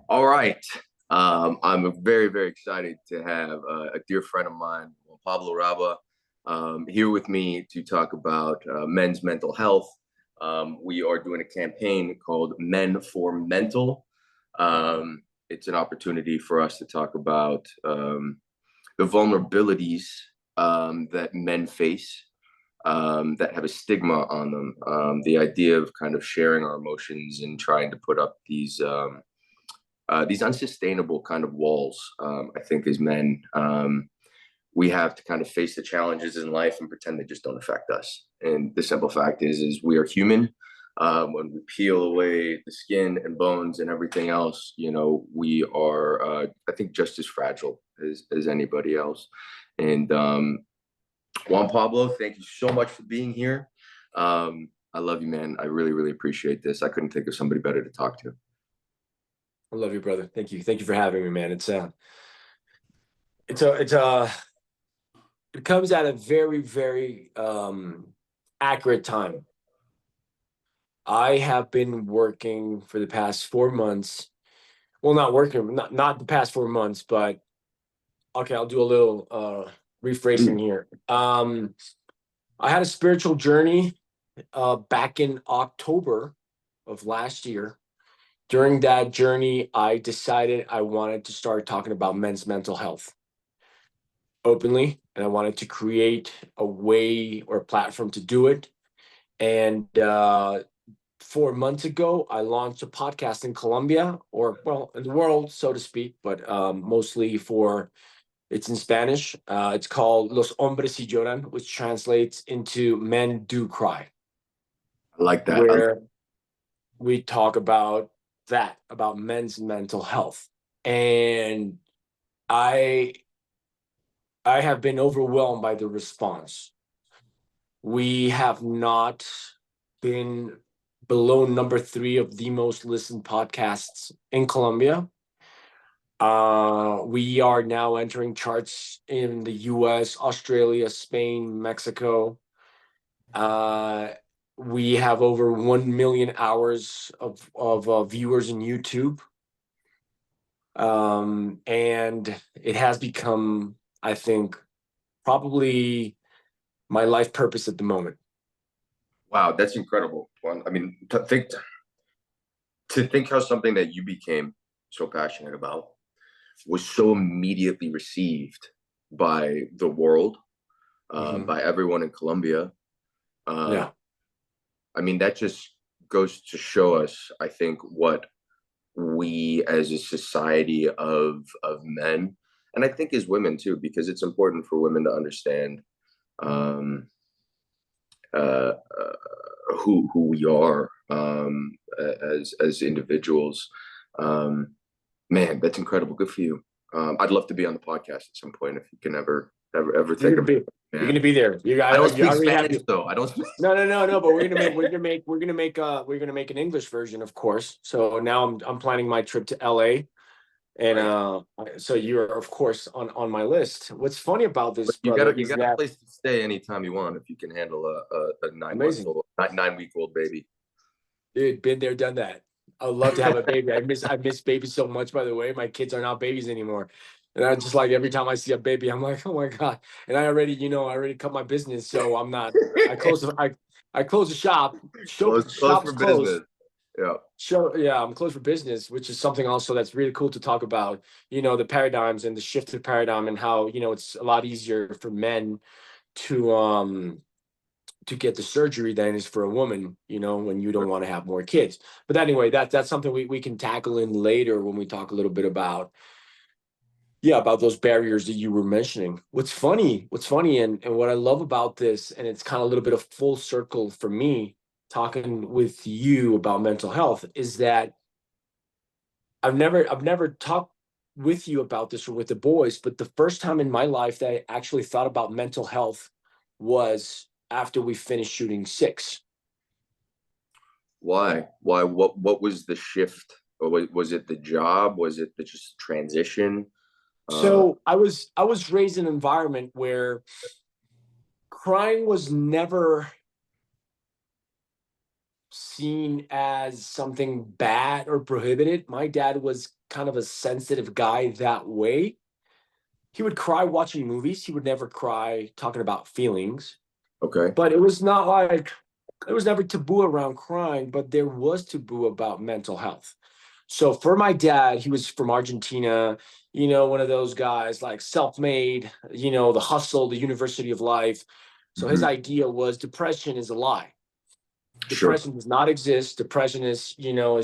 All right. I'm very, very excited to have a dear friend of mine, Juan Pablo Raba, here with me to talk about men's mental health. We are doing a campaign called Men for Mental. It's an opportunity for us to talk about the vulnerabilities that men face that have a stigma on them. The idea of kind of sharing our emotions and trying to put up these unsustainable kind of walls. I think as men, we have to kind of face the challenges in life and pretend they just don't affect us. And the simple fact is we are human. When we peel away the skin and bones and everything else, we are, I think, just as fragile as anybody else. And Juan Pablo, thank you so much for being here. I love you, man. I really, really appreciate this. I couldn't think of somebody better to talk to. I love you, brother. Thank you. Thank you for having me, man. It's it comes at a very, very accurate time. I have been working for the past 4 months. Well, not working, not the past 4 months, but okay, I'll do a little rephrasing here. I had a spiritual journey back in October of last year. During that journey, I decided I wanted to start talking about men's mental health openly, and I wanted to create a way or a platform to do it. And 4 months ago, I launched a podcast in Colombia, or well, in the world, so to speak, but mostly it's in Spanish. It's called Los Hombres Si Iloran, which translates into Men Do Cry, I like that. where we talk about men's mental health. And I I have been overwhelmed by the response. We have not been below number 3 of the most listened podcasts in Colombia. We are now entering charts in the US, Australia, Spain, Mexico. Uh, we have over 1 million hours of viewers in YouTube. And it has become, I think, probably my life purpose at the moment. Wow, that's incredible. Well, I mean, to think how something that you became so passionate about was so immediately received by the world, Mhm. by everyone in Colombia. Uh, Yeah. I mean, that just goes to show us, I think, what we as a society of men, and I think as women too, because it's important for women to understand um, uh, who we are as individuals. Um, Man, that's incredible. Good for you. I'd love to be on the podcast at some point if you can ever You're think gonna of it, be you're man. gonna be there. I don't You speak already have Spanish your though. I don't speak. No, no, no, no, but we're gonna make an English version, of course. So now I'm planning my trip to LA, and Right. so you're of course on my list. What's funny about But this, you got brother, you is got a that place to stay anytime you want if you can handle a 9 month amazing. old 9 week old baby. Dude, been there, done that. I'd love to have a baby. I miss babies so much, by the way. My kids are not babies anymore. And I just like every time I see a baby, I'm like, oh my God. And I already cut my business. So I'm not, I close the shop. Close Shop is for closed. business. Yeah. Yeah, I'm closed for business, which is something also that's really cool to talk about, the paradigms and the shift of paradigm and how, it's a lot easier for men to to get the surgery than it is for a woman, when you don't want to have more kids. But anyway, that's something we can tackle in later when we talk a little bit about, yeah, about those barriers that you were mentioning. What's funny and what I love about this, and it's kind of a little bit of full circle for me talking with you about mental health, is that I've never talked with you about this or with the boys, but the first time in my life that I actually thought about mental health was after we finished shooting Six. Why? Why? What was the shift? Or was it the job? Was it the just transition? Uh, So I was raised in an environment where crying was never seen as something bad or prohibited. My dad was kind of a sensitive guy that way. He would cry watching movies. He would never cry talking about feelings. Okay. But it was not like there was never taboo around crying, but there was taboo about mental health. So for my dad, he was from Argentina, one of those guys like self-made, the hustle, the university of life. So his Hmm. idea was depression is a lie. Sure. Depression does not exist. Depression is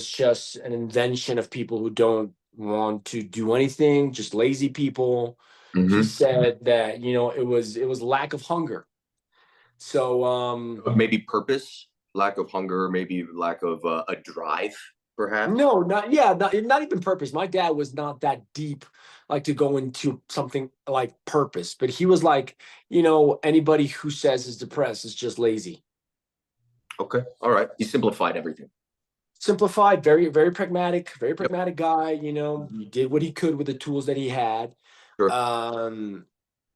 just an invention of people who don't want to do anything, just lazy people. He Hmm. said that, it was lack of hunger. So Maybe purpose, lack of hunger, maybe lack of a drive, perhaps. no, not even purpose. My dad was not that deep, like to go into something like purpose, but he was like, anybody who says is depressed is just lazy. Okay. All right. You simplified everything. Simplified, very, very Yep. pragmatic guy, he did what he could with the tools that he had. Sure. Um,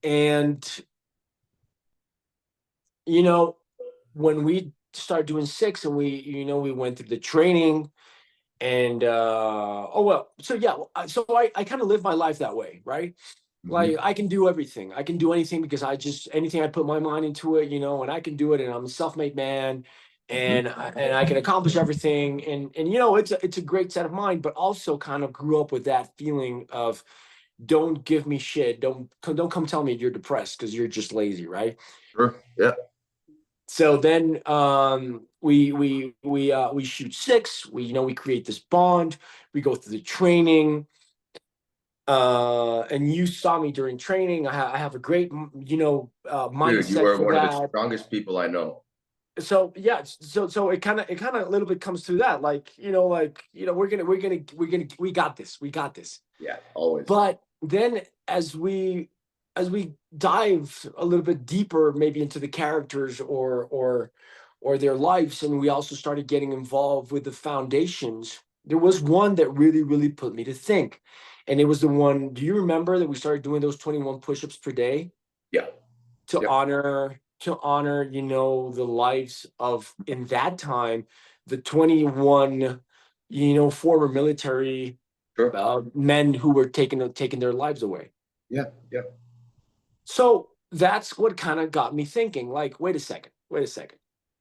and you know, when we started doing six and we went through the training and oh well, so yeah, so I kind of live my life that way, right? Like Hmm. I can do everything. I can do anything because anything I put my mind into it, and I can do it and I'm a self-made man Hmm. and I can accomplish everything and it's a great set of mind, but also kind of grew up with that feeling of don't give me shit. Don't come tell me you're depressed because you're just lazy, right? Sure. Yeah. So then we shoot six. We create this bond. We go through the training. And you saw me during training. I have a great Dude, you mindset are for one of the that. strongest people I know. So yeah, so it kind of a little bit comes through that, we got this, Yeah, always. but then as we dive a little bit deeper maybe into the characters or their lives, and we also started getting involved with the foundations, there was one that really really put me to think, and it was the one, do you remember that we started doing those 21 push-ups per day Yeah. to Yep. honor the lives of, in that time, the 21 former military Sure. men who were taking their lives away. Yeah. Yeah. So that's what kind of got me thinking, like, wait a second.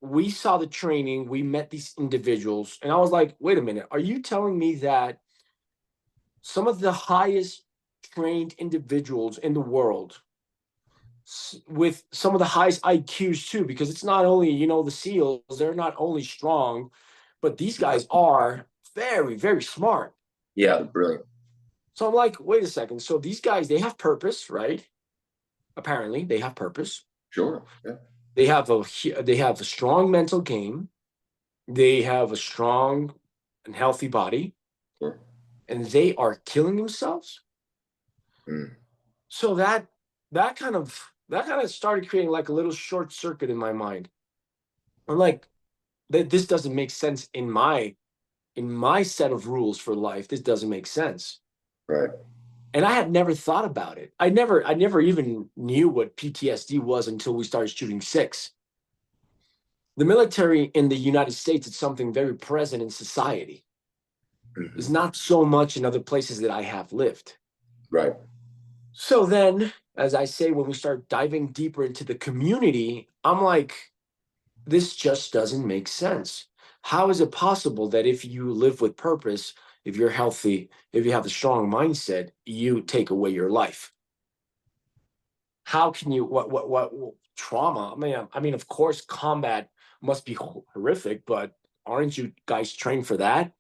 We saw the training, we met these individuals, and I was like, wait a minute, are you telling me that some of the highest trained individuals in the world with some of the highest IQs too, because it's not only, the SEALs, they're not only strong, but these guys are very, very smart. Yeah. Brilliant. So I'm like, wait a second. So these guys, they have purpose, right? Apparently, they have purpose. Sure. Yeah. They have a strong mental game. They have a strong and healthy body, Sure. and they are killing themselves. Mm. So that kind of started creating like a little short circuit in my mind. I'm like, that this doesn't make sense in my set of rules for life. This doesn't make sense. Right. And I had never thought about it. I never even knew what PTSD was until we started shooting six. The military in the United States is something very present in society. It's Hmm. not so much in other places that I have lived. Right. So then, as I say, when we start diving deeper into the community, I'm like, this just doesn't make sense. How is it possible that if you live with purpose, if you're healthy, if you have a strong mindset, you take away your life? How can you, what trauma? I mean, of course, combat must be horrific, but aren't you guys trained for that?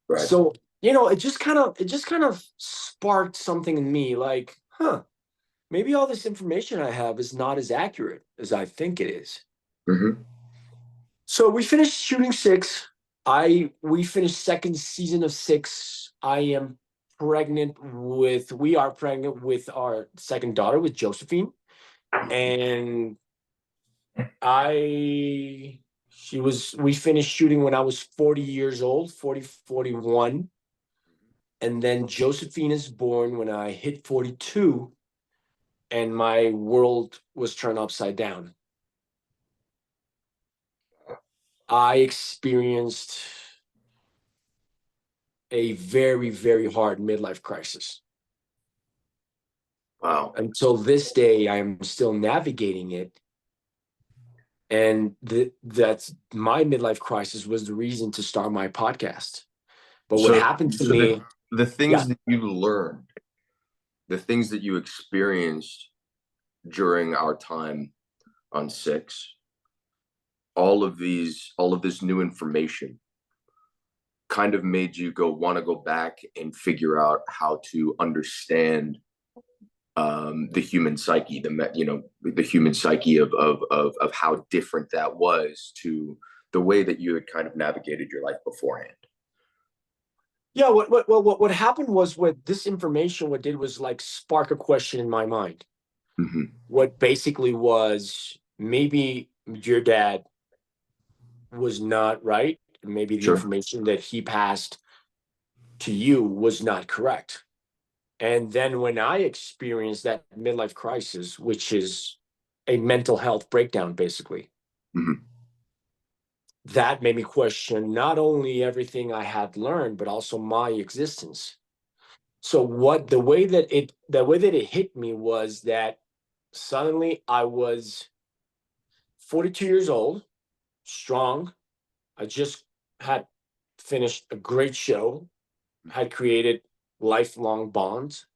Right. So, it just kind of sparked something in me like, maybe all this information I have is not as accurate as I think it is. Hmm. So we finished shooting six. We finished second season of six. We are pregnant with our second daughter, with Josephine. And we finished shooting when I was 40 years old, 40, 41. And then Josephine is born when I hit 42 and my world was turned upside down. I experienced a very, very hard midlife crisis. Wow. Until this day, I am still navigating it. And that's my midlife crisis was the reason to start my podcast. But what So, happened to so me, the things yeah, that you learned, the things that you experienced during our time on six, all of this new information kind of made you want to go back and figure out how to understand the human psyche, the human psyche of how different that was to the way that you had kind of navigated your life beforehand. yeah. What happened was what this information what did was like spark a question in my mind. Mm-hmm. What basically was maybe your dad was not right. Maybe the Sure. information that he passed to you was not correct. And then when I experienced that midlife crisis, which is a mental health breakdown, basically, Mm-hmm. that made me question not only everything I had learned, but also my existence. So what the way that it hit me was that suddenly I was 42 years old, strong. I just had finished a great show, had created lifelong bonds.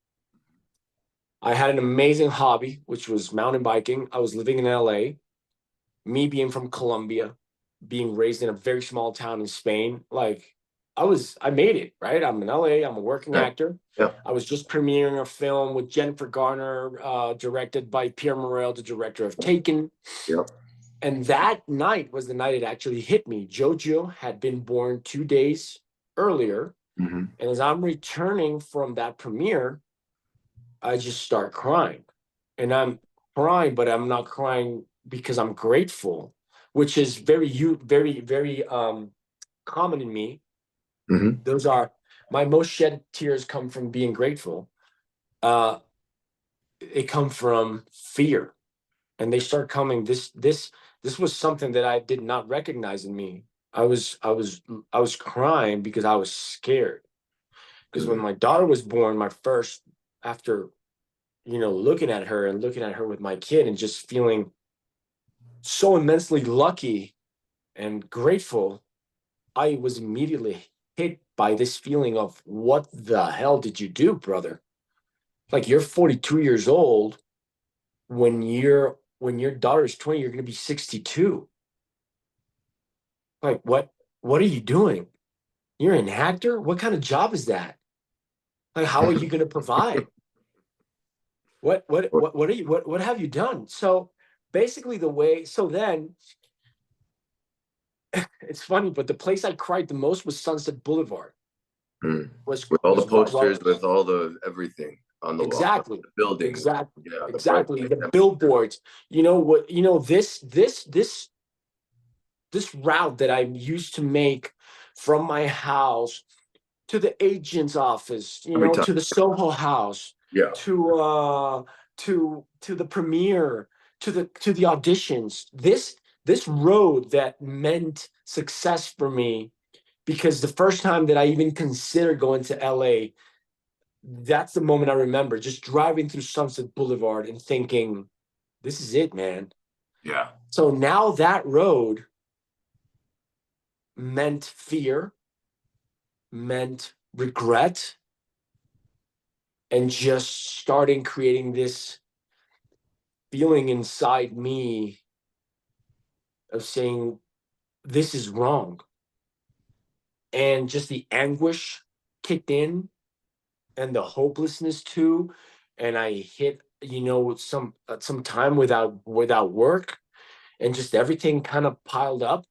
I had an amazing hobby, which was mountain biking. I was living in LA, me being from Colombia, being raised in a very small town in Spain. Like I made it, right? I'm in LA, I'm a working Yeah. actor. Yeah. I was just premiering a film with Jennifer Garner, directed by Pierre Morel, the director of Taken. Yeah. And that night was the night it actually hit me. Jojo had been born 2 days earlier. Mm-hmm. And as I'm returning from that premiere, I just start crying. And I'm crying, but I'm not crying because I'm grateful, which is very, very common in me. Mm-hmm. Those are my most shed tears come from being grateful. Uh, it come from fear. And they start coming. This was something that I did not recognize in me. I was crying because I was scared. Because when Mm-hmm. my daughter was born, my first after looking at her and looking at her with my kid and just feeling so immensely lucky and grateful, I was immediately hit by this feeling of what the hell did you do, brother? Like you're 42 years old when your daughter's 20, you're going to be 62. Like what are you doing? You're an actor? What kind of job is that? Like how are you going to provide? What are you what have you done? So basically then it's funny, but the place I cried the most was Sunset Boulevard. Mm. Was With all the was posters, with all the everything on the wall, exactly, the buildings, exactly, yeah, the bright exactly. lights, The everything. billboards. This route that I used to make from my house to the agent's office, Every time, to the Soho House, yeah. to the premiere, to the auditions. This road that meant success for me because the first time that I even considered going to LA, that's the moment I remember just driving through Sunset Boulevard and thinking, this is it, man. Yeah. So now that road meant fear, meant regret, and just starting creating this feeling inside me of saying, this is wrong. And just the anguish kicked in and the hopelessness too. And I hit, some time without work and just everything kind of piled up.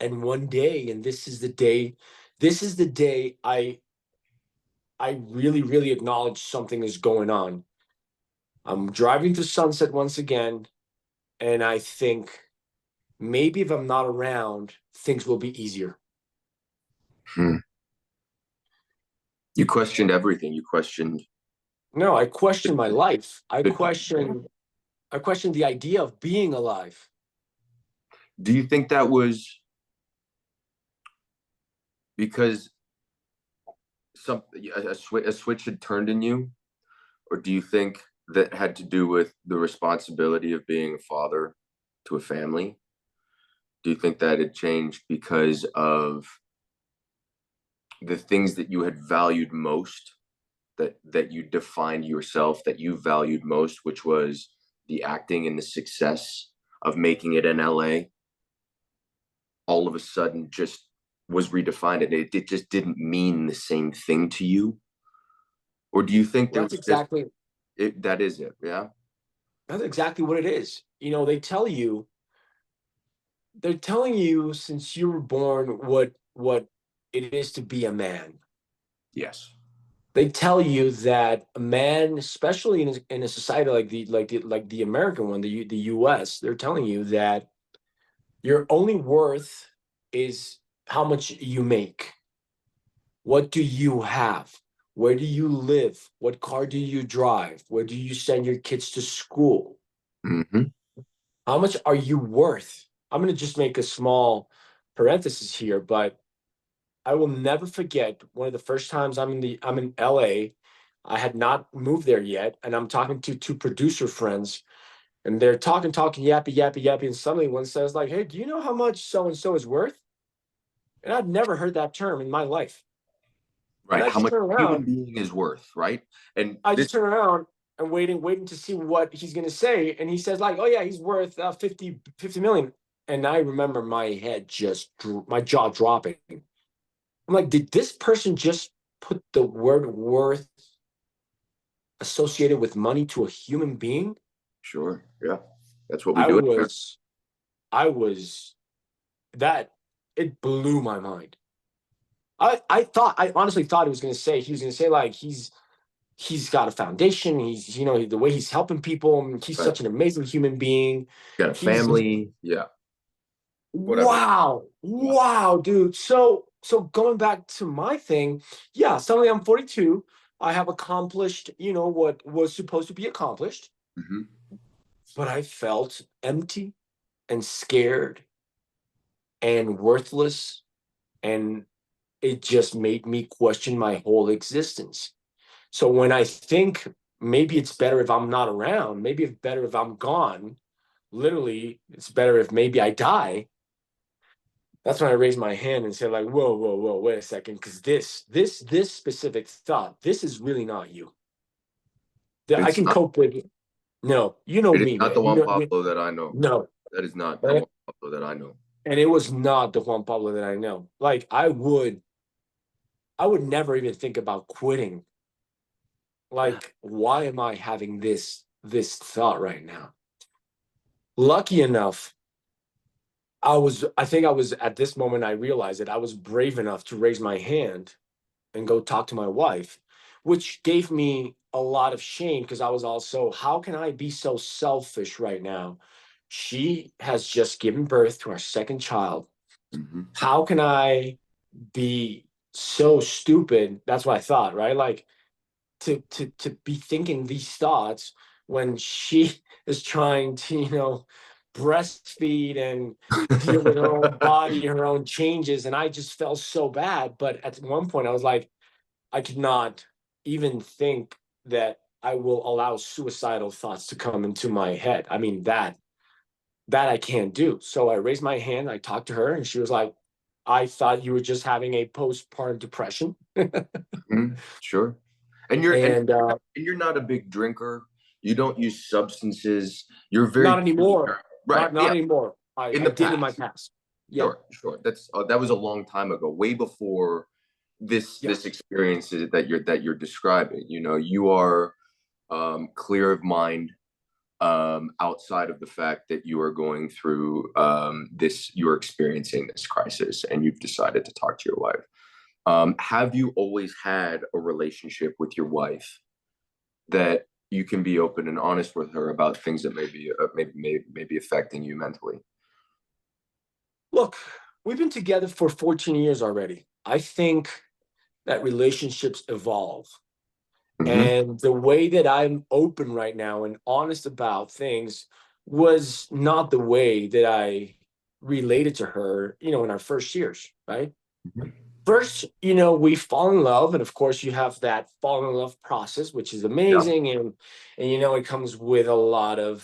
And one day, and this is the day I really, really acknowledge something is going on. I'm driving to Sunset once again, and I think maybe if I'm not around, things will be easier. Hmm. You questioned everything. You questioned No, I question my life. the. I question the idea of being alive. Do you think that was? because some a switch had turned in you, or do you think that had to do with the responsibility of being a father to a family? Do you think that had changed because of the things that you had valued most, that you defined yourself, that you valued most, which was the acting and the success of making it in LA, all of a sudden just was redefined, and it just didn't mean the same thing to you? Or do you think there That's was just exactly that is it? Yeah. that's exactly what it is. You know, they're telling you since you were born what it is to be a man. Yes. They tell you that a man, especially in a society like the American one, the US, they're telling you that your only worth is how much you make. What do you have? Where do you live? What car do you drive? Where do you send your kids to school? Mm-hmm. How much are you worth? I'm going to just make a small parenthesis here, but I will never forget one of the first times I'm in LA. I had not moved there yet, and I'm talking to two producer friends, and they're talking, yappy, yappy, yappy, and suddenly one says like, "Hey, do you know how much so and so is worth?" And I'd never heard that term in my life. And Right. How much a human being is worth, right? And I this just turn around and waiting to see what he's gonna say, and he says like, "Oh yeah, he's worth 50 million." And I remember my jaw dropping. I'm like, did this person just put the word worth associated with money to a human being? sure, yeah. That's what we I do. was, I was that it blew my mind. I honestly thought he was gonna say like he's got a foundation. He's the way he's helping people. He's Right. such an amazing human being. Got a He's family, yeah, whatever. Yeah. wow, dude. So going back to my thing, yeah, suddenly I'm 42. I have accomplished, what was supposed to be accomplished, Hmm. but I felt empty and scared and worthless, and it just made me question my whole existence. So when I think maybe it's better if I'm not around, maybe it's better if I'm gone, literally, it's better if maybe I die. That's when I raise my hand and say, like, whoa, whoa, whoa, wait a second, because this specific thought, this is really not you. I It's can not. cope with it. No, you know It is me, not the man. You Juan know, Pablo that I know. no. That is not the And Juan Pablo that I know. and it was not the Juan Pablo that I know. Like I would never even think about quitting. Yeah. Like, why am I having this thought right now? Lucky enough, I think I was at this moment I realized that I was brave enough to raise my hand and go talk to my wife, which gave me a lot of shame because I was also, how can I be so selfish right now? She has just given birth to our second child. Hmm. How can I be so stupid? That's what I thought, right? Like to be thinking these thoughts when she is trying to, breastfeed and deal with her own body, her own changes. And I just felt so bad. But at one point I was like, I could not even think that I will allow suicidal thoughts to come into my head. I mean, that I can't do. So I raised my hand, I talked to her, and she was like, I thought you were just having a postpartum depression. Hmm. Sure. And you're and And you're not a big drinker. You don't use substances. You're very not anymore. right. Not Yeah. anymore. In I the did in my past. past. Yeah. Sure, sure. That was a long time ago, way before this Yes. experience that you're describing. You are clear of mind, outside of the fact that you are going through you're experiencing this crisis, and you've decided to talk to your wife. Have you always had a relationship with your wife that you can be open and honest with her about things that may be affecting you mentally? Look, we've been together for 14 years already. I think that relationships evolve. Hmm. And the way that I'm open right now and honest about things was not the way that I related to her, in our first years, right? first, we fall in love, and of course, you have that fall in love process, which is Yeah. amazing, and it comes with a lot of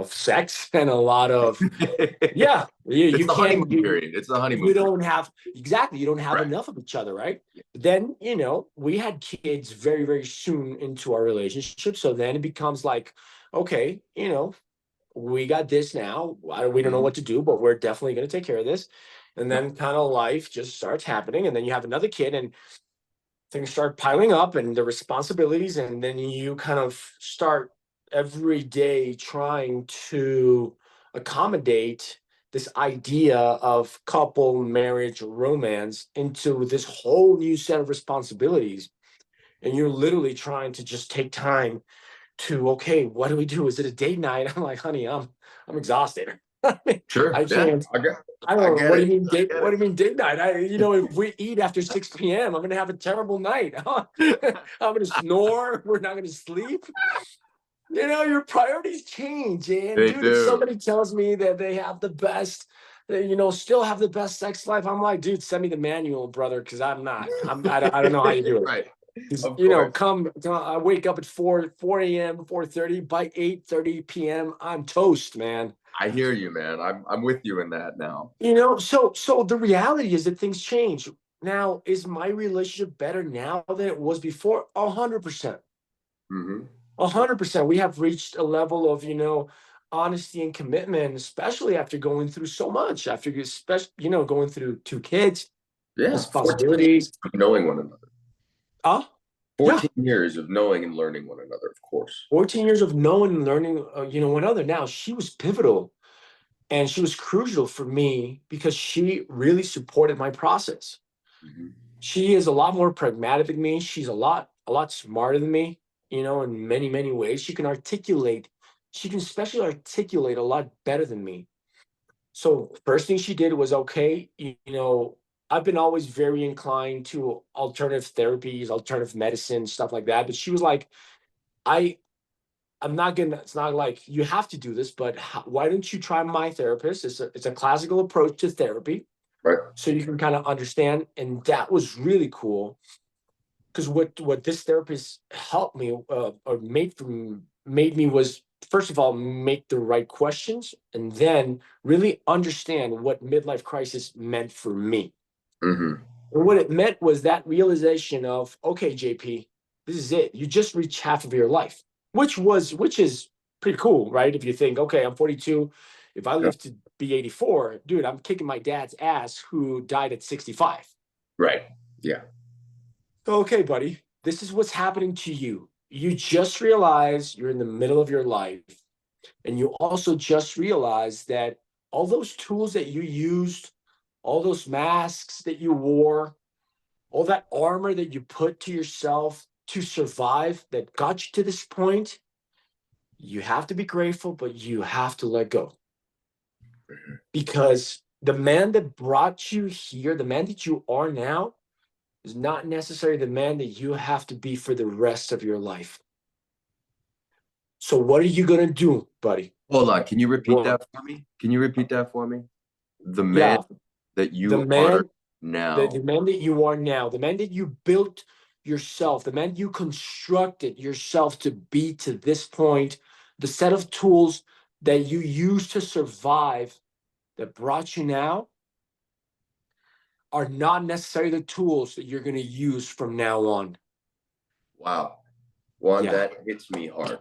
sex and a lot of yeah. It's You the can't honeymoon you period. It's the honeymoon you period. don't have exactly you don't have Right. enough of each other, right? Yeah. But then we had kids very very soon into our relationship, so then it becomes like, okay, we got this now. We don't know Mhm. what to do, but we're definitely going to take care of this. And Yeah. then kind of life just starts happening. And then you have another kid and things start piling up and the responsibilities. And then you kind of start every day trying to accommodate this idea of couple, marriage, romance into this whole new set of responsibilities. And you're literally trying to just take time to, okay, what do we do? Is it a date night? I'm like, honey, I'm exhausted. I mean, Sure. I Yeah. can't. I I don't know. get What do it. you mean I date? get What it. do you mean date night? If we eat after 6 p.m., I'm gonna have a terrible night. I'm gonna snore. We're not gonna sleep. Your priorities change. And They dude, if do. somebody tells me that they have the best, still have the best sex life, I'm like, dude, send me the manual, brother, because I'm not. I don't know how you do it. Right. 'Cause, Of course. I wake up at 4 a.m., 4:30, by 8:30 p.m., I'm toast, man. I hear you, man. I'm with you in that now. So the reality is that things change. Now, is my relationship better now than it was before? 100%. Hmm. 100%. We have reached a level of, honesty and commitment, especially after going through so much, after going through two kids, Yeah. 14 years responsibilities. of knowing one another. Yeah, 14 years of knowing and learning one another, of course. 14 years of knowing and learning, one another. Now, she was pivotal and she was crucial for me because she really supported my process. Hmm. She is a lot more pragmatic than me. She's a lot smarter than me, in many, many ways. She can especially articulate a lot better than me. So first thing she did was, okay, I've been always very inclined to alternative therapies, alternative medicine, stuff like that. But she was like, I I'm not gonna. It's not like you have to do this, but why don't you try my therapist? It's a classical approach to therapy, Right. so you can kind of understand. And that was really cool because what this therapist helped me or made me was, first of all, make the right questions and then really understand what midlife crisis meant for me. Hmm. And what it meant was that realization of, okay, JP, this is it. You just reached half of your life, which is pretty cool, right? If you think, okay, I'm 42. If I Yeah. live to be 84, dude, I'm kicking my dad's ass who died at 65. Right. Yeah. Okay, buddy, this is what's happening to you. You just realize you're in the middle of your life. And you also just realize that all those tools that you used, all those masks that you wore, all that armor that you put to yourself to survive that got you to this point, you have to be grateful, but you have to let go. Because the man that brought you here, the man that you are now, is not necessarily the man that you have to be for the rest of your life. So what are you gonna do, buddy? Hold on. Can you repeat Well, that for me? Can you repeat that for me? The man yeah, that the you are man, the now. man that you are now, the man that you built yourself, the man you constructed yourself to be to this point, the set of tools that you use to survive that brought you now are not necessarily the tools that you're going to use from now on. Wow. Juan, Yeah, that hits me hard.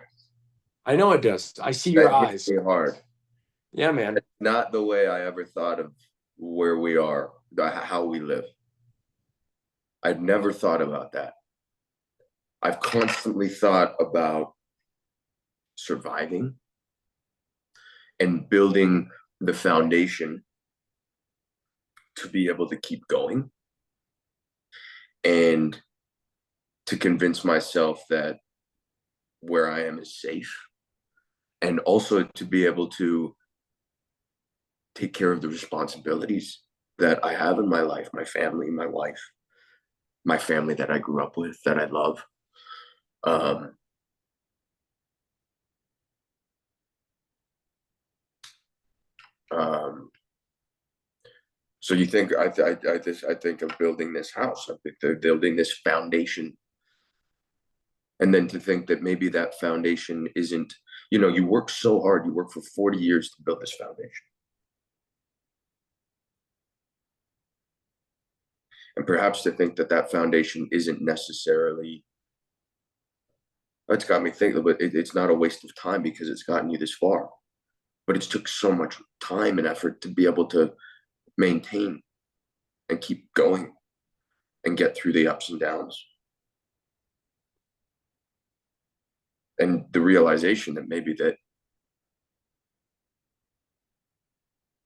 I know it does. I see your That hits eyes. me hard. Yeah, man. Not the way I ever thought of where we are, how we live. I'd never thought about that. I've constantly thought about surviving and building the foundation to be able to keep going and to convince myself that where I am is safe, and also to be able to take care of the responsibilities that I have in my life, my family, my wife, my family that I grew up with, that I love. Um, um, So you think I think of building this house. I think they're building this foundation, and then to think that maybe that foundation isn't. You work so hard. You work for 40 years to build this foundation, and perhaps to think that that foundation isn't necessarily. That's got me thinking, but it's not a waste of time because it's gotten you this far. But it's took so much time and effort to be able to maintain and keep going and get through the ups and downs. And the realization that maybe that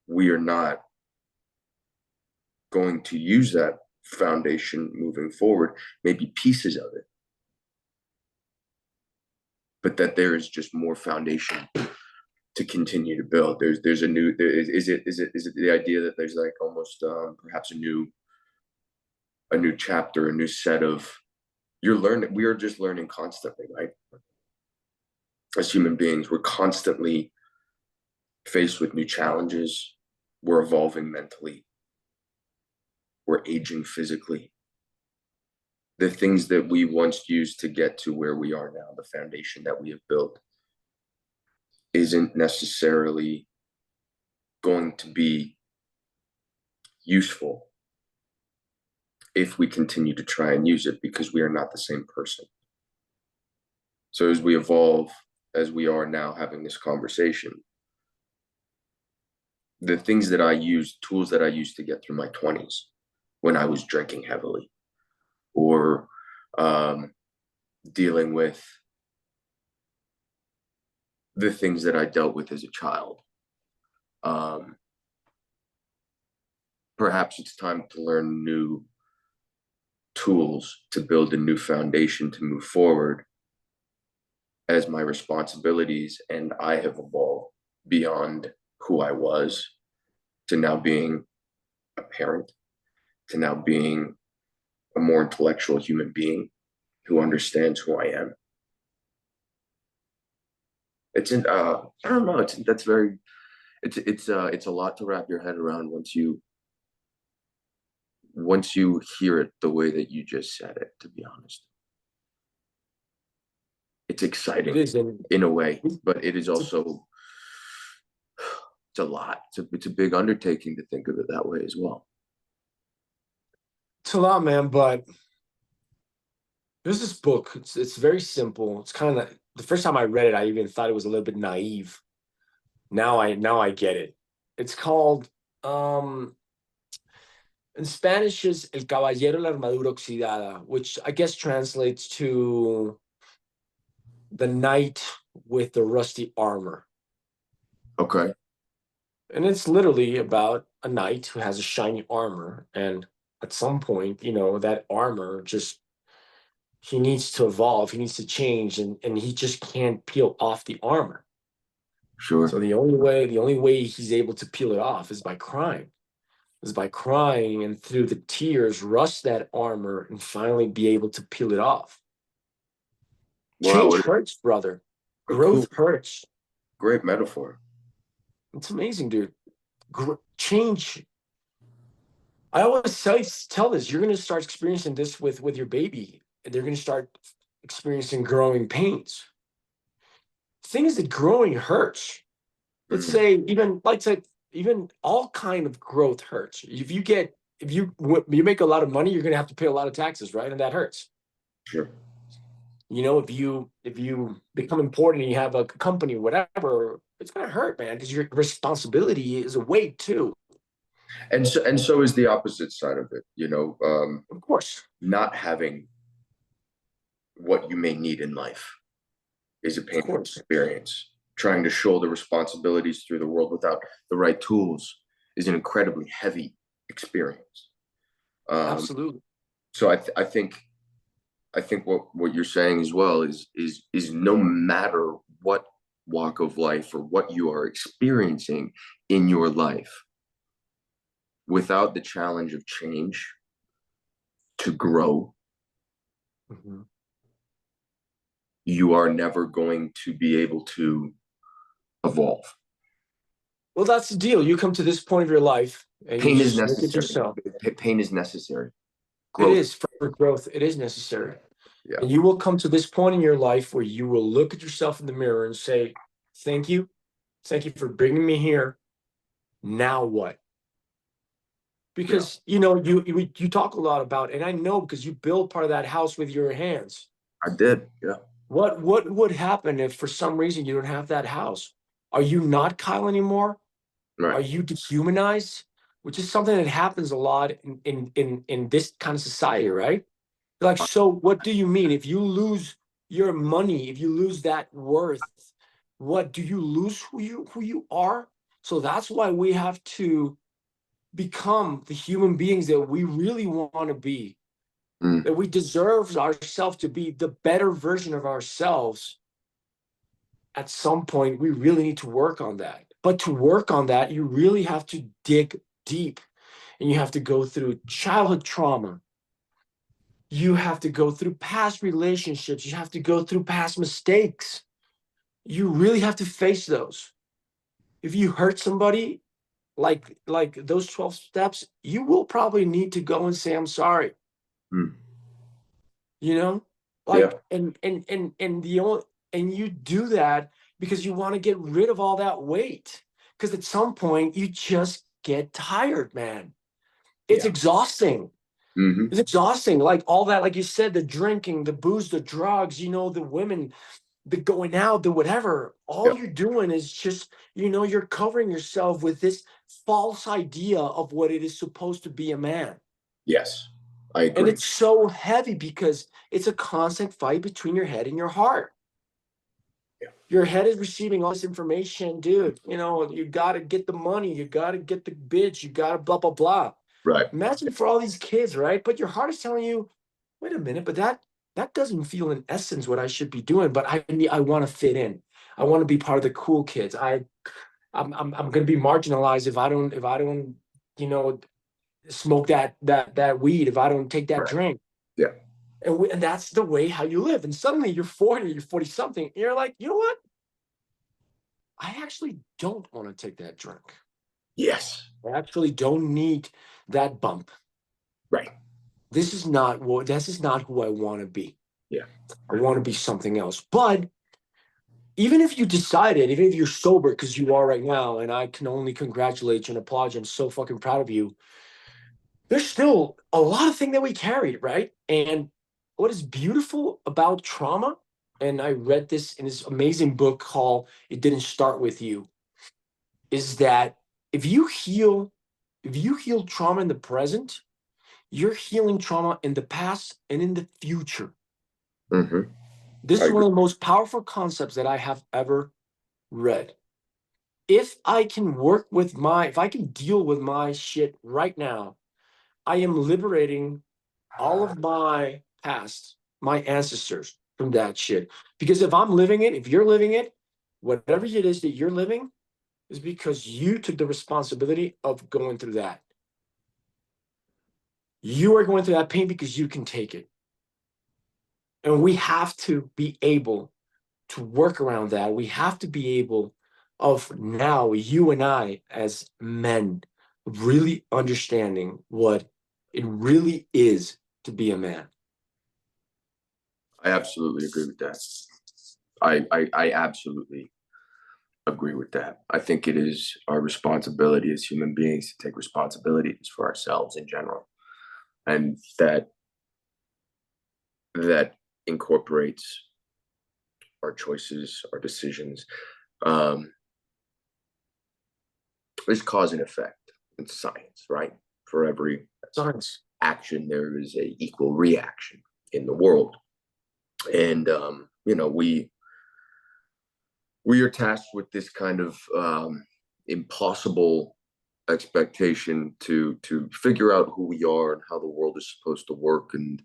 we are not going to use that foundation moving forward, maybe pieces of it, but that there is just more foundation to continue to build. There's a new, is it the idea that there's like almost perhaps a new chapter, a new set of, we are just learning constantly, right? As human beings, we're constantly faced with new challenges. We're evolving mentally. We're aging physically. The things that we once used to get to where we are now, the foundation that we have built, isn't necessarily going to be useful if we continue to try and use it, because we are not the same person. So as we evolve, as we are now having this conversation, the things that I use, tools that I used to get through my 20s when I was drinking heavily, or dealing with the things that I dealt with as a child. Perhaps it's time to learn new tools to build a new foundation to move forward, as my responsibilities and I have evolved beyond who I was to now being a parent, to now being a more intellectual human being who understands who I am. I don't know. It's a lot to wrap your head around once you hear it the way that you just said it, to be honest. It's exciting. It is in a way, but it is also, it's a lot. It's a big undertaking to think of it that way as well. It's a lot, man, but there's this book. It's very simple. It's kind of, the first time I read it, I even thought it was a little bit naive. Now I get it. It's called in Spanish is El Caballero la Armadura Oxidada, which I guess translates to the knight with the rusty armor. Okay. And it's literally about a knight who has a shiny armor, and at some point, that armor just, he needs to evolve, he needs to change, and he just can't peel off the armor. Sure. So the only way he's able to peel it off is by crying. And through the tears rust that armor and finally be able to peel it off. Wow, Change hurts, brother. Growth hurts. Great metaphor. It's amazing, dude. Change. I always tell this, you're going to start experiencing this with your baby. They're going to start experiencing growing pains. The thing is that growing hurts. Let's say even all kind of growth hurts. If you make a lot of money, you're going to have to pay a lot of taxes, right? And that hurts. Sure. If you become important and you have a company or whatever, it's going to hurt, man, because your responsibility is a weight too. And so is the opposite side of it, Of course. Not having what you may need in life is a painful experience. Trying to shoulder responsibilities through the world without the right tools is an incredibly heavy experience. Absolutely. So I think what you're saying as well is no matter what walk of life or what you are experiencing in your life, without the challenge of change to grow, you are never going to be able to evolve. Well, that's the deal. You come to this point of your life, and you Pain is just look at necessary. yourself. Pain is necessary. It Growth. is for growth. It is necessary. Yeah. And you will come to this point in your life where you will look at yourself in the mirror and say, thank you. Thank you for bringing me here. Now what? Because, you know, you talk a lot about, and I know because you build part of that house with your hands. I did. Yeah. What would happen if for some reason you don't have that house? Are you not Kyle anymore? Are Right. you dehumanized? Which is something that happens a lot in this kind of society, right? Like, so what do you mean? If you lose your money, if you lose that worth, what do you lose who you are? So that's why we have to become the human beings that we really want to be, Mm. that we deserve ourselves to be the better version of ourselves. At some point, we really need to work on that. But to work on that, you really have to dig deep and you have to go through childhood trauma. You have to go through past relationships. You have to go through past mistakes. You really have to face those. If you hurt somebody, like those 12 steps, you will probably need to go and say, I'm sorry. Mm. You know, Yeah. like, and the only, and you do that because you want to get rid of all that weight. Because at some point you just get tired, man. It's Yeah. exhausting. Mm-hmm. It's exhausting. Like all that, like you said, the drinking, the booze, the drugs, you know, the women, the going out, the whatever. All Yeah. you're doing is just, you know, you're covering yourself with this false idea of what it is supposed to be a man. Yes. I And agree. it's so heavy because it's a constant fight between your head and your heart. Yeah. Your head is receiving all this information, dude. You know, you got to get the money, you got to get the bitch, you got to blah, blah, blah. Right. Imagine for all these kids, right? But your heart is telling you, wait a minute, but that doesn't feel in essence what I should be doing. But I want to fit in. I want to be part of the cool kids. I'm going to be marginalized if I don't, you know, smoke that weed, if I don't take that Right. drink. Yeah. And that's the way how you live. And suddenly you're 40, you're 40 something. And you're like, you know what? I actually don't want to take that drink. Yes. I actually don't need that bump. Right. This is not who I want to be. Yeah. I want to be something else. But even if you decided, even if you're sober, because you are right now, and I can only congratulate you and applaud you. I'm so fucking proud of you. There's still a lot of things that we carry, right? And what is beautiful about trauma, and I read this in this amazing book called It Didn't Start With You, is that if you heal, if you heal trauma in the present, you're healing trauma in the past and in the future. Mm-hmm. This I is one agree. of the most powerful concepts that I have ever read. If I can if I can deal with my shit right now, I am liberating all of my past, my ancestors from that shit. Because if I'm living it, if you're living it, whatever it is that you're living is because you took the responsibility of going through that. You are going through that pain because you can take it. And we have to be able to work around that. We have to be able of now, you and I as men, really understanding what it really is to be a man. I absolutely agree with that. I absolutely agree with that. I think it is our responsibility as human beings to take responsibilities for ourselves in general. And that incorporates our choices, our decisions. Um, there's cause and effect in science, right? For every Science. action, there is a equal reaction in the world. And you know, we are tasked with this kind of impossible expectation to figure out who we are and how the world is supposed to work, and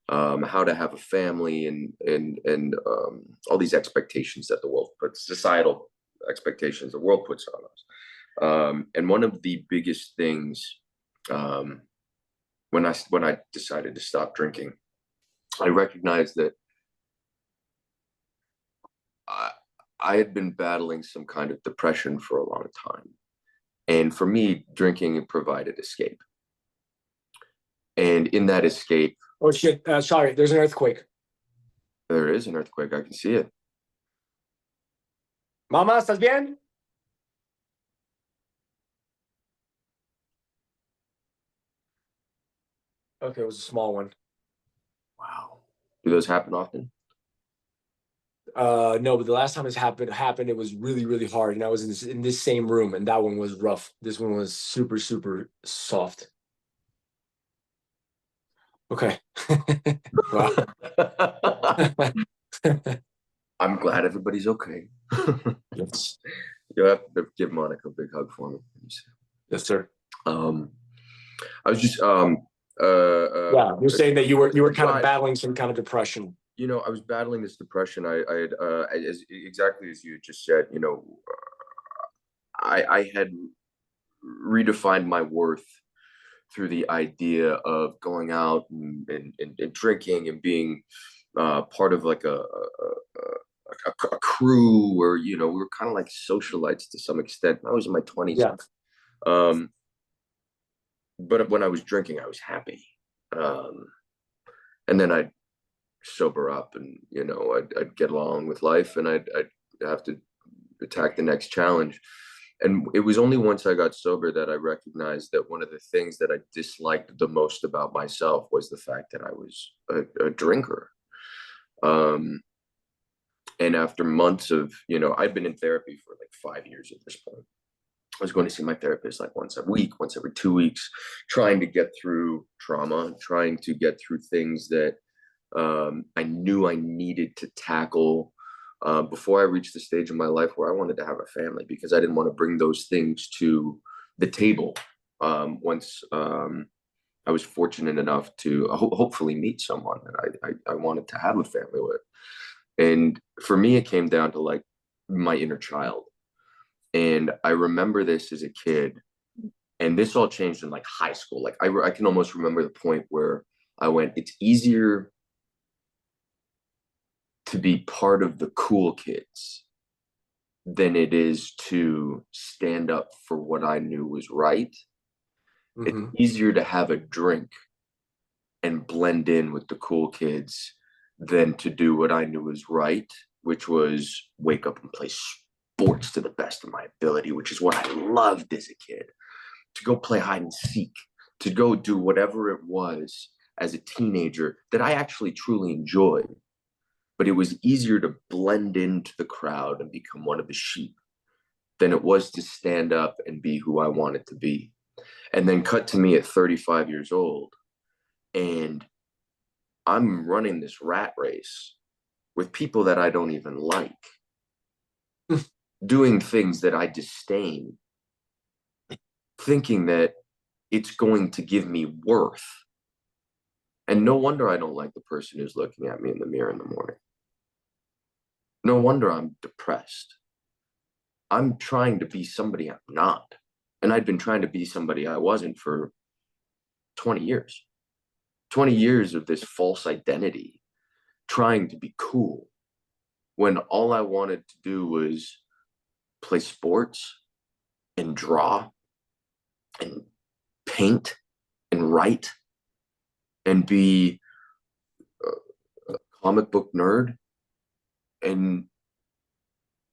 how to have a family, and all these expectations that the world puts, societal expectations the world puts on us. And one of the biggest things, um, when I decided to stop drinking, I recognized that I, I had been battling some kind of depression for a long time. And for me, drinking provided escape. And in that escape, Oh shit! Sorry, there's an earthquake. there is an earthquake. I can see it. Mama, ¿estás bien? Okay, it was a small one. Wow. Do those happen often? No, but the last time this happened, it was really, really hard, and I was in this same room, and that one was rough. This one was super, super soft. Okay. Wow. I'm glad everybody's okay. Yes. You'll have to give Monica a big hug for me. Yes, sir. Um, I was just Yeah, you're saying that you were kind of aside, battling some kind of depression. you know, I was battling this depression. I had as exactly as you just said. You know, I had redefined my worth through the idea of going out and drinking and being part of like a crew where, you know, we were kind of like socialites to some extent. I was in my 20s. Yeah. Um, but when I was drinking, I was happy. Um, and then I'd sober up and, you know, I'd get along with life and I'd have to attack the next challenge. And it was only once I got sober that I recognized that one of the things that I disliked the most about myself was the fact that I was a drinker. Um, and after months of, you know, I'd been in therapy for like 5 years at this point. I was going to see my therapist like once a week, once every 2 weeks, trying to get through trauma, trying to get through things that I knew I needed to tackle before I reached the stage in my life where I wanted to have a family, because I didn't want to bring those things to the table once I was fortunate enough to hopefully meet someone that I wanted to have a family with. And for me, it came down to like my inner child. And I remember this as a kid, and this all changed in like high school. Like I can almost remember the point where I went, it's easier to be part of the cool kids than it is to stand up for what I knew was right. It's Mm-hmm. easier to have a drink and blend in with the cool kids than to do what I knew was right, which was wake up and play sports to the best of my ability, which is what I loved as a kid. To go play hide and seek, to go do whatever it was as a teenager that I actually truly enjoyed. But it was easier to blend into the crowd and become one of the sheep than it was to stand up and be who I wanted to be. And then cut to me at 35 years old, and I'm running this rat race with people that I don't even like, doing things that I disdain, thinking that it's going to give me worth. And no wonder I don't like the person who's looking at me in the mirror in the morning. No wonder I'm depressed. I'm trying to be somebody I'm not. And I'd been trying to be somebody I wasn't for 20 years. 20 years of this false identity, trying to be cool, when all I wanted to do was play sports and draw and paint and write and be a comic book nerd. And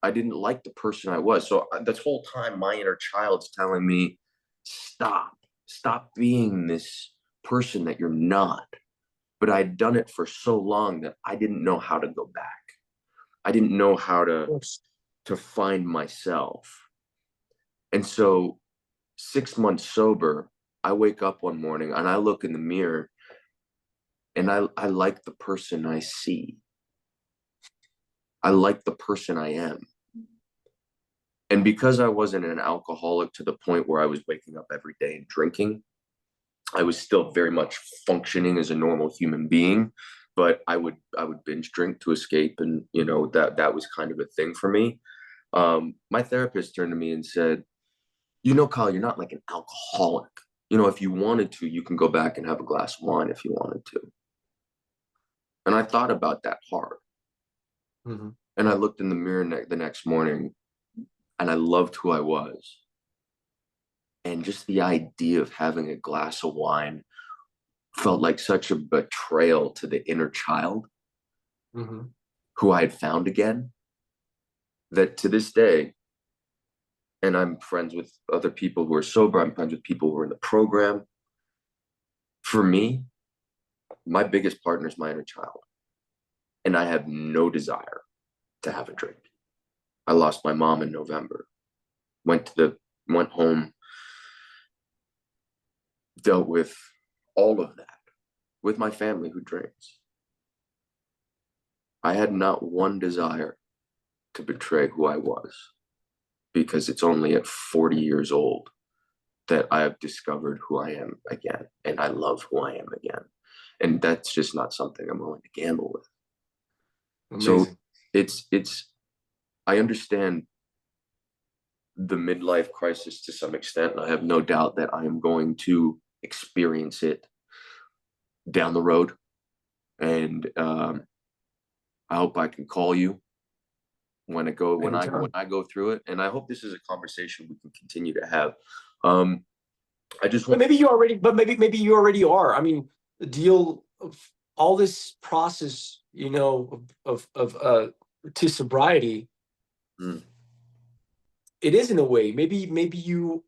I didn't like the person I was. So this whole time, my inner child's telling me, stop being this person that you're not. But I'd done it for so long that I didn't know how to go back. I didn't know how to find myself. And so 6 months sober, I wake up one morning and I look in the mirror and I like the person I see. I like the person I am. And because I wasn't an alcoholic to the point where I was waking up every day and drinking, I was still very much functioning as a normal human being, but I would binge drink to escape, and you know that was kind of a thing for me. My therapist turned to me and said, "You know, Kyle, you're not like an alcoholic. You know, if you wanted to, you can go back and have a glass of wine if you wanted to." And I thought about that hard. Mm-hmm. And I looked in the mirror the next morning, and I loved who I was. And just the idea of having a glass of wine felt like such a betrayal to the inner child Mm-hmm. who I had found again, that to this day, and I'm friends with other people who are sober, I'm friends with people who are in the program. For me, my biggest partner is my inner child, and I have no desire to have a drink. I lost my mom in November, went home, dealt with all of that with my family who drinks. I had not one desire to betray who I was, because it's only at 40 years old that I have discovered who I am again, and I love who I am again. And that's just not something I'm willing to gamble with. So Amazing. it's I understand the midlife crisis to some extent, and I have no doubt that I am going to experience it down the road. And I hope I can call you when Anytime. I go through it, and I hope this is a conversation we can continue to have. Um, I just But want. maybe you already are. I mean, the deal of all this process, you know, of to sobriety, Mm, it is in a way. Maybe you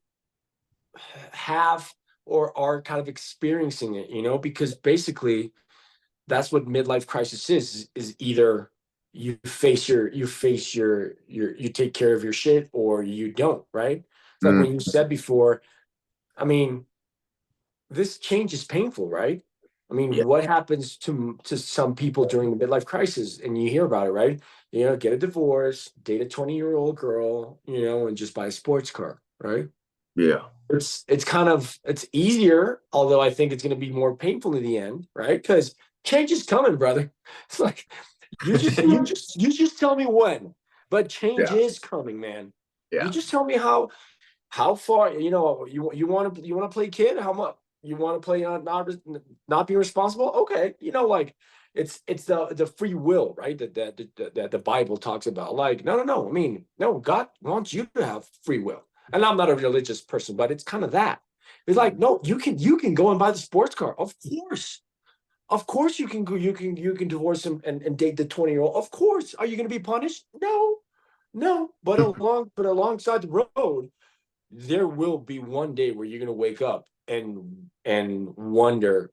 have or are kind of experiencing it, you know, because basically that's what midlife crisis is either you take care of your shit or you don't, right? It's like when mm, you said before, I mean, this change is painful, right? I mean, yeah, what happens to some people during the midlife crisis? And you hear about it, right? You know, get a divorce, date a 20-year-old girl, you know, and just buy a sports car, right? yeah, It's kind of it's easier, although I think it's going to be more painful in the end, right? Because change is coming, brother. It's like you just tell me when, but change yeah, is coming, man. You yeah. just tell me how far, you know, you want to play kid, how much you want to play on not be responsible. Okay, you know, like it's the free will, right? That the Bible talks about. Like, no. I mean, no, God wants you to have free will. And I'm not a religious person, but it's kind of that. It's like, Mm, no, you can go and buy the sports car. Of course you can go, you can divorce him and date the 20-year-old. Of course. Are you gonna be punished? No, no. But alongside the road, there will be one day where you're going to wake up and wonder,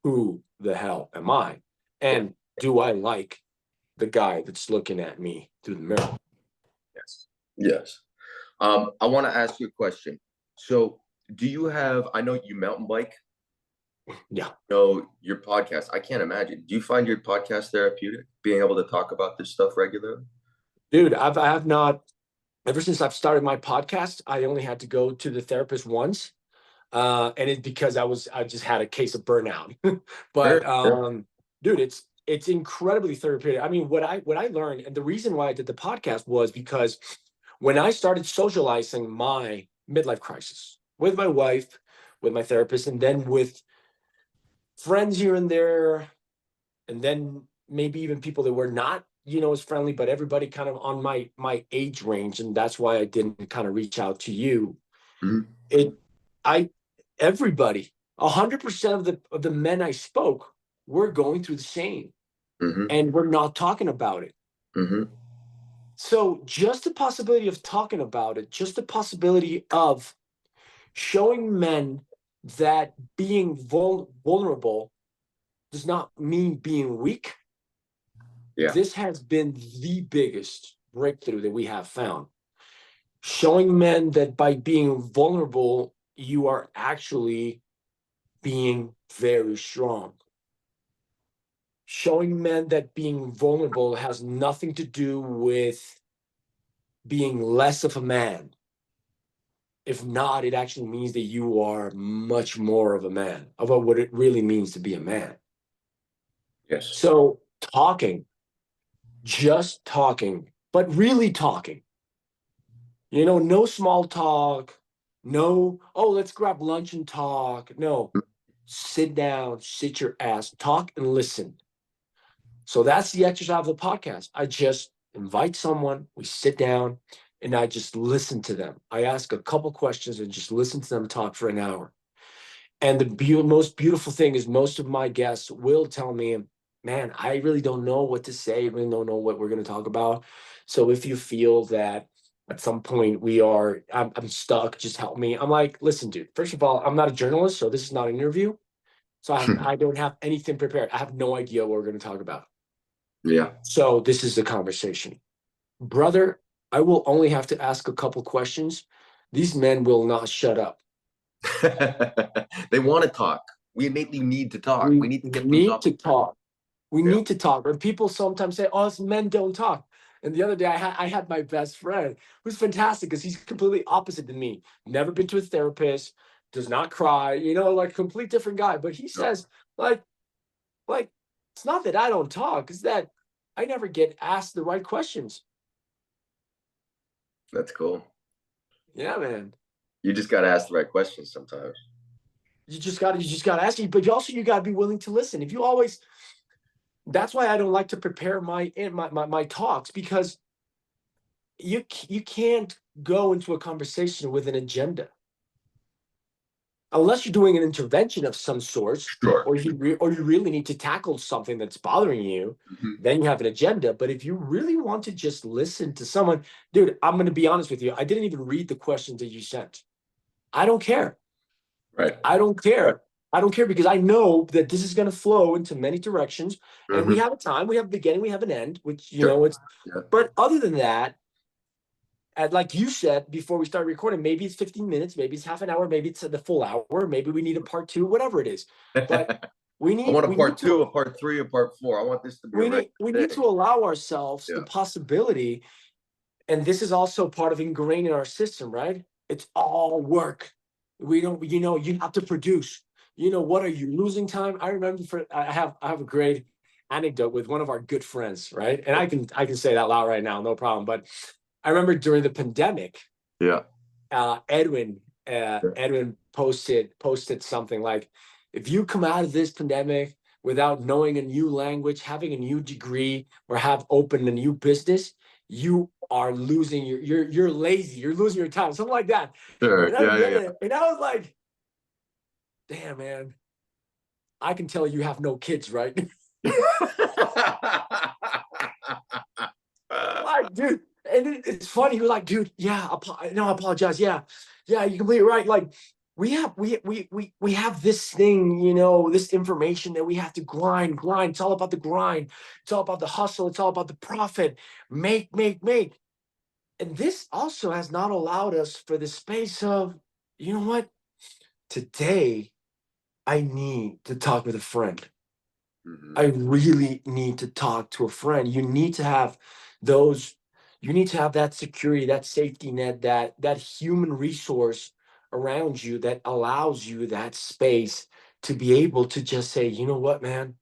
who the hell am I, yeah, and do I like the guy that's looking at me through the mirror? yes, yes. I want to ask you a question. So, do you have? I know you mountain bike. Yeah, Know your podcast. I can't imagine. Do you find your podcast therapeutic? Being able to talk about this stuff regularly. dude, I have not, ever since I've started my podcast, I only had to go to the therapist once, and it's because I just had a case of burnout. Sure. But Yeah. dude, it's incredibly therapeutic. I mean, what I learned, and the reason why I did the podcast was because when I started socializing my midlife crisis with my wife, with my therapist, and then with friends here and there, and then maybe even people that were not, you know, as friendly, but everybody kind of on my age range, and that's why I didn't kind of reach out to you. Mm-hmm. It, I, everybody, 100% of the men I spoke were going through the same, Mm-hmm. and we're not talking about it. Mm-hmm. So just the possibility of talking about it, just the possibility of showing men that being vulnerable does not mean being weak. Yeah. This has been the biggest breakthrough that we have found. Showing men that by being vulnerable, you are actually being very strong. Showing men that being vulnerable has nothing to do with being less of a man. If not, it actually means that you are much more of a man, about what it really means to be a man. Yes. So talking, just talking, but really talking, you know, no small talk, no, oh, let's grab lunch and talk. No, sit down, sit your ass, talk and listen. So that's the exercise of the podcast. I just invite someone, we sit down, and I just listen to them. I ask a couple questions and just listen to them talk for an hour. And the most beautiful thing is most of my guests will tell me, man, I really don't know what to say. I really don't know what we're going to talk about. So if you feel that at some point I'm stuck, just help me. I'm like, listen, dude, first of all, I'm not a journalist, so this is not an interview. So I don't have anything prepared. I have no idea what we're going to talk about. Yeah. So this is the conversation. Brother, I will only have to ask a couple questions. These men will not shut up. They want to talk. We innately need to talk. We We need to get things need off. to talk. We Yeah. need to talk. And people sometimes say, "Oh, men don't talk." And the other day, I had my best friend, who's fantastic because he's completely opposite than me. Never been to a therapist, does not cry, like complete different guy. But he says, like, like it's not that I don't talk; it's that I never get asked the right questions. That's cool. Yeah, man. You just got to ask the right questions sometimes. You just got to ask you, but you got to be willing to listen. If you always, that's why I don't like to prepare my talks, because you can't go into a conversation with an agenda unless you're doing an intervention of some sort, Sure. or you really need to tackle something that's bothering you. Mm-hmm. Then you have an agenda. But if you really want to just listen to someone, dude, I'm going to be honest with you. I didn't even read the questions that you sent. I don't care. Right. I don't care. Right. I don't care, because I know that this is going to flow into many directions, and Mm-hmm. we have a time, we have a beginning, we have an end, which, Sure. it's, but other than that, and like you said before we started recording, maybe it's 15 minutes, maybe it's half an hour, maybe it's the full hour, maybe we need a part 2, whatever it is. But I want a part 2, a part 3, a part 4. I want this to be we need to allow ourselves the possibility, and this is also part of ingrained in our system, right? It's all work. We don't, you have to produce. What are you losing time? I remember I have a great anecdote with one of our good friends, right? And I can say that loud right now, no problem. But I remember during the pandemic, Edwin posted something like, if you come out of this pandemic without knowing a new language, having a new degree, or have opened a new business, you are losing you're lazy, you're losing your time, something like that. Sure. And I read it, and I was like, damn, man, I can tell you have no kids, right? Like, dude, and it's funny. You're like, dude, yeah, no, I apologize. Yeah, you're completely right. Like, we have this thing, this information that we have to grind. It's all about the grind. It's all about the hustle. It's all about the profit. Make. And this also has not allowed us for the space of, you know what? Today, I need to talk with a friend. Mm-hmm. I really need to talk to a friend. You need to have that security, that safety net, that human resource around you that allows you that space to be able to just say, you know what, man,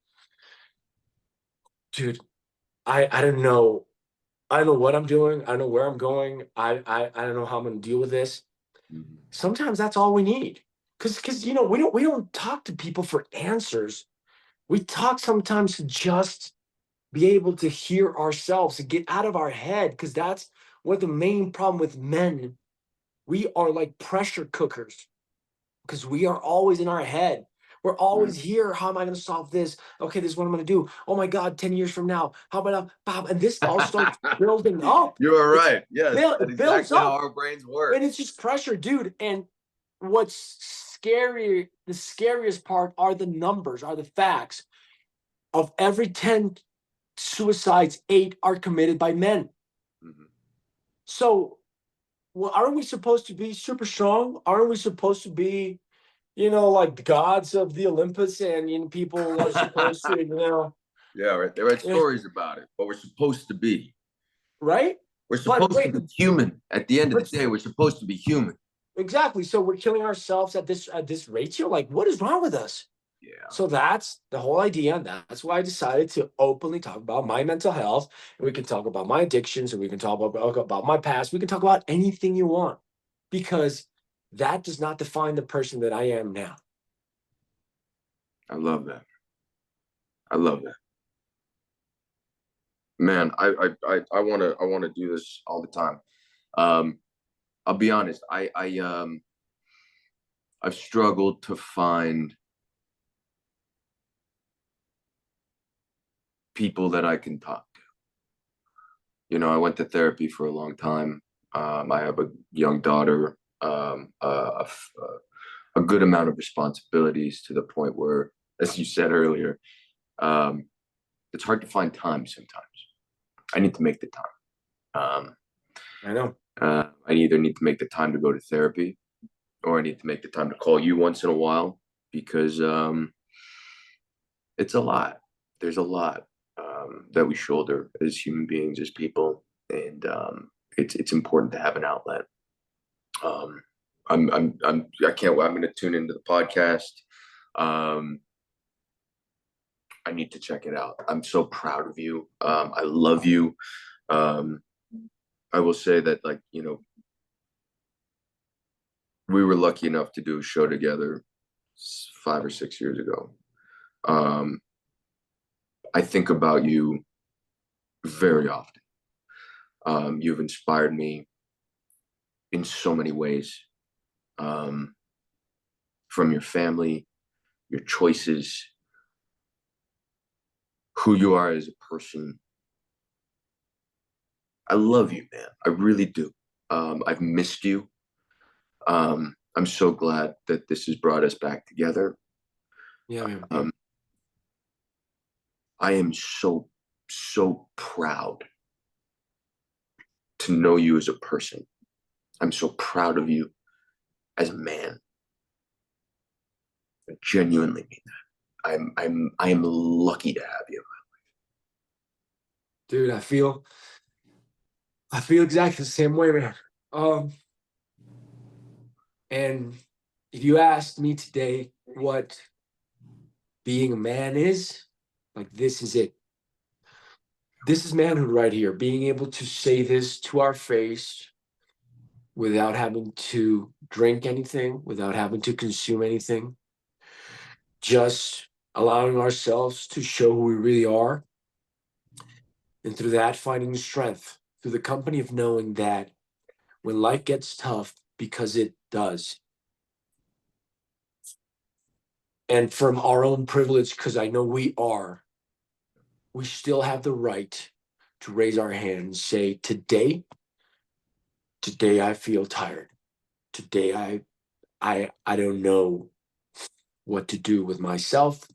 dude, I don't know. I don't know what I'm doing. I don't know where I'm going. I don't know how I'm going to deal with this. Mm-hmm. Sometimes that's all we need. Because we don't talk to people for answers. We talk sometimes to just be able to hear ourselves and get out of our head, because that's what the main problem with men. We are like pressure cookers, because we are always in our head. We're always here. How am I going to solve this? Okay, this is what I'm going to do. Oh my God, 10 years from now, how about Bob? And this all starts building up. You are right. Yes, that's It builds exactly up. how our brains work. And it's just pressure, dude. And what's scary, the scariest part are the numbers, are the facts. Of every 10 suicides, 8 are committed by men. Mm-hmm. So, well, aren't we supposed to be super strong? Aren't we supposed to be, like the gods of the Olympus, and people are supposed to, Yeah, right. They write stories about it, but we're supposed to be. Right? We're supposed to be human. At the end of the day, we're supposed to be human. Exactly. So we're killing ourselves at this ratio. Like, what is wrong with us? Yeah. So that's the whole idea. And that's why I decided to openly talk about my mental health. And we can talk about my addictions, and we can talk about my past. We can talk about anything you want, because that does not define the person that I am now. I love that. I love that. Man, I want to do this all the time. Um, I'll be honest. I've struggled to find people that I can talk to. I went to therapy for a long time. I have a young daughter, a good amount of responsibilities to the point where, as you said earlier, um, it's hard to find time sometimes. I need to make the time. I know. I either need to make the time to go to therapy, or I need to make the time to call you once in a while because it's a lot. There's a lot that we shoulder as human beings, as people, and it's important to have an outlet. Um, I can't. I'm going to tune into the podcast. Um, I need to check it out. I'm so proud of you. I love you. Um, I will say that, like, we were lucky enough to do a show together 5 or 6 years ago. Um, I think about you very often. You've inspired me in so many ways, um, from your family, your choices, who you are as a person. I love you, man. I really do. I've missed you. I'm so glad that this has brought us back together. Yeah, man. I am so, so proud to know you as a person. I'm so proud of you as a man. I genuinely mean that. I am lucky to have you. Dude, I feel exactly the same way, man. Um, and if you asked me today what being a man is, like, this is it. This is manhood right here. Being able to say this to our face without having to drink anything, without having to consume anything, just allowing ourselves to show who we really are. And through that, finding strength through the company of knowing that when life gets tough, because it does, and from our own privilege, because I know we still have the right to raise our hand and say, today I feel tired. Today I don't know what to do with myself.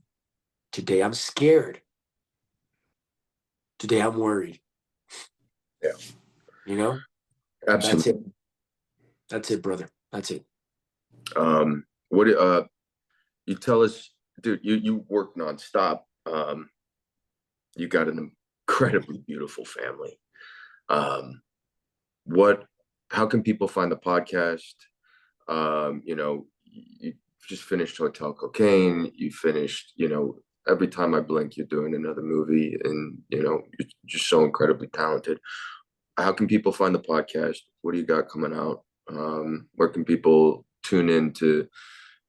Today I'm scared. Today I'm worried. Yeah, You know? That's it. absolutely. That's it, brother. That's it. What you tell us, dude? You work nonstop. You got an incredibly beautiful family. Um, what? How can people find the podcast? You just finished Hotel Cocaine. You finished, every time I blink, you're doing another movie, and you're just so incredibly talented. How can people find the podcast? What do you got coming out? Where can people tune in to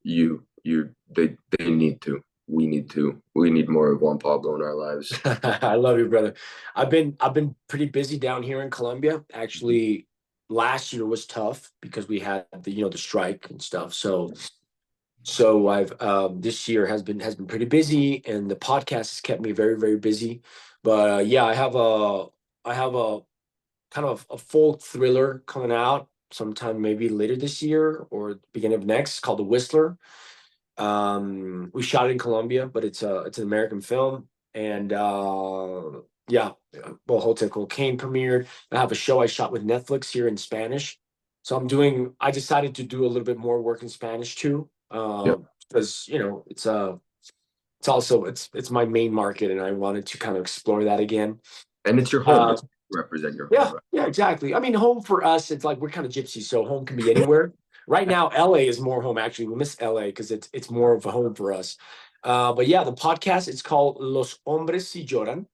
you? They need to. We need to. We need more of Juan Pablo in our lives. I love you, brother. I've been pretty busy down here in Colombia. Actually, last year was tough because we had the strike and stuff. So I've this year has been pretty busy, and the podcast has kept me very, very busy. But yeah, I have a kind of a folk thriller coming out sometime maybe later this year or beginning of next, called The Whistler. We shot it in Colombia, but it's an American film, and yeah, well, Hotel Cocaine premiered. I have a show I shot with Netflix here in Spanish, so I decided to do a little bit more work in Spanish too, Yeah, because it's also it's my main market, and I wanted to kind of explore that again. and it's your home. Uh, It's represent your home, yeah, right? yeah, exactly. I mean, home for us, it's like we're kind of gypsies, so home can be anywhere. Right now, LA is more home. Actually, we miss LA because it's more of a home for us. But yeah, the podcast, it's called Los Hombres Si Lloran,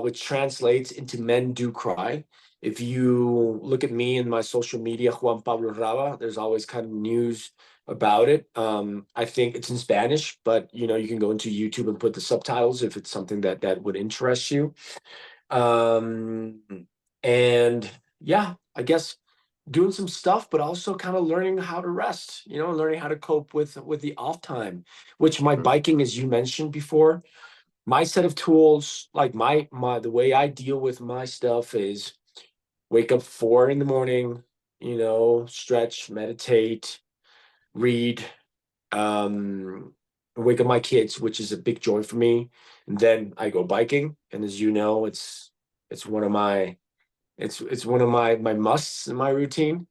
which translates into Men Do Cry. If you look at me and my social media, Juan Pablo Raba, there's always kind of news about it. I think it's in Spanish, but you can go into YouTube and put the subtitles if it's something that would interest you. Um, and yeah, I guess, doing some stuff, but also kind of learning how to rest, you know, learning how to cope with the off time, which my biking, as you mentioned before, my set of tools, like the way I deal with my stuff is wake up 4 in the morning, you know, stretch, meditate, read, wake up my kids, which is a big joy for me. And then I go biking. And as you know, it's one of my it's one of my musts in my routine.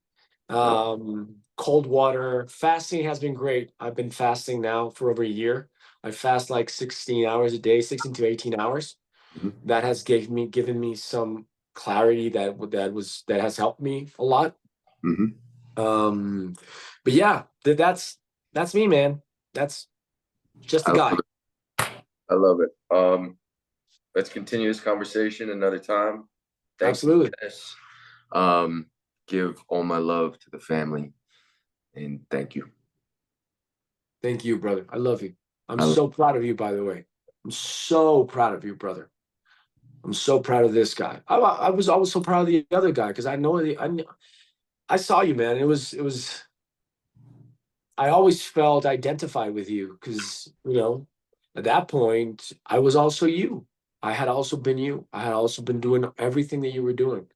Cold water, fasting has been great. I've been fasting now for over a year. I fast like 16 hours a day, 16 to 18 hours. That has given me some clarity that has helped me a lot. But yeah, that's me, man. That's just a I love guy. it. I love it. Let's continue this conversation another time. Thank you, Absolutely. Dennis. Give all my love to the family, and thank you. Thank you, brother. I love you. I'm I love so proud of you, by the way. I'm so proud of you, brother. I'm so proud of this guy. I was always so proud of the other guy because I saw you, man. It was I always felt identified with you because, you know, at that point, I was also you. I had also been you. I had also been doing everything that you were doing.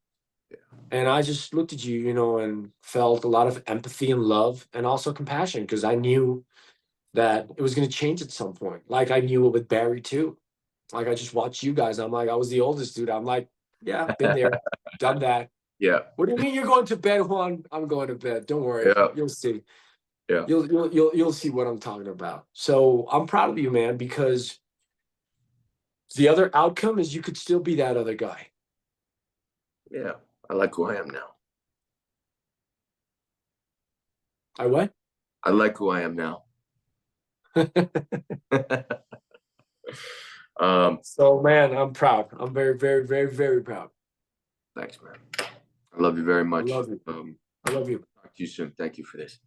And I just looked at you, you know, and felt a lot of empathy and love and also compassion because I knew that it was going to change at some point. Like I knew it with Barry too. Like I just watched you guys. I'm like, I was the oldest dude. I'm like, yeah, been there, done that. Yeah. What do you mean you're going to bed, Juan? I'm going to bed. Don't worry. Yeah. You'll see. Yeah. You'll see what I'm talking about. So I'm proud of you, man, because the other outcome is you could still be that other guy. Yeah. I like who I am now. I what? I like who I am now. So man, I'm proud. I'm very, very, very, very proud. Thanks, man. I love you very I much. love you. I love you. Talk to you soon. Thank you for this.